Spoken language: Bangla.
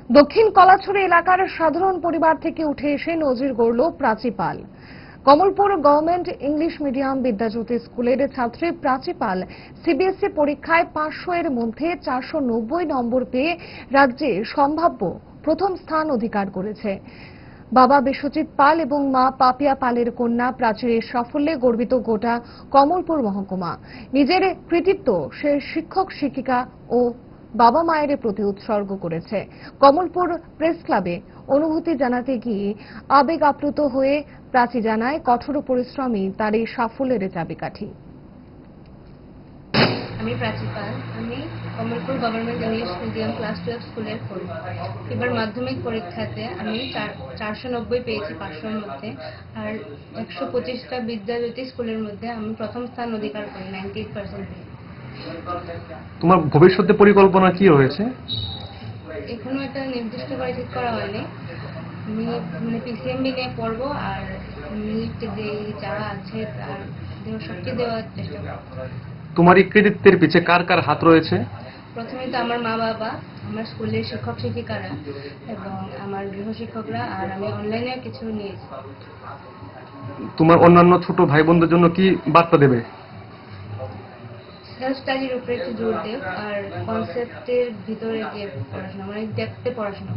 দক্ষিণ কলাছড়ি এলাকার সাধারণ পরিবার থেকে উঠে এসে নজির গড়ল Prachi Pal. Kamalpur government English medium Vidyajyoti স্কুলের ছাত্রী প্রাচী পাল সিবিএসই পরীক্ষায় 500 এর মধ্যে 490 নম্বর পেয়ে রাজ্যে সম্ভাব্য প্রথম স্থান অধিকার করেছে। বাবা বিশ্বজিৎ পাল এবং মা পাপিয়া পালের কন্যা প্রাচীর সাফল্যে গর্বিত গোটা কমলপুর মহকুমা। নিজের কৃতিত্ব সে শিক্ষক শিক্ষিকা ও বাবা মায়ের প্রতি উৎসর্গ করেছে। কমলপুর প্রেস ক্লাবে অনুভূতি জানাতে গিয়ে আবেগ আপ্লুত হয়ে প্রাচী জানায়, কঠোর পরিশ্রমই তার এই সাফল্যের চাবিকাঠি। আমি প্রাচী পাল, আমি Kamalpur government English medium class 12 স্কুলের পড়ি। এবার মাধ্যমিক পরীক্ষাতে আমি 490 পেয়েছি 500-এর মধ্যে, আর 125টা বিদ্যাজ্যোতি স্কুলের মধ্যে আমি প্রথম স্থান অধিকার করি 98% পেয়ে। তোমার ভবিষ্যতে পরিকল্পনা কি রয়েছে? এখনো একটা নির্দিষ্ট করে ঠিক করা হয়নি। আমি পিসিএমবি নিয়ে পড়বো, আর নিট যে যারা আছে তার শক্তি দেওয়ার চেষ্টা করবো। তোমার এই কৃতিত্বের পিছে কার কার হাত রয়েছে? প্রথমে তো আমার মা বাবা, আমার স্কুলের শিক্ষক শিক্ষিকারা এবং আমার গৃহ শিক্ষকরা, আর আমি অনলাইনে কিছু নিয়েছি। তোমার অন্যান্য ছোট ভাই বোনদের জন্য কি বার্তা দেবে? সেলফ স্টাডির উপরে একটু জোর দেব, আর কনসেপ্টের ভিতরে যে পড়াশোনা, মানে ডেপথে পড়াশোনা।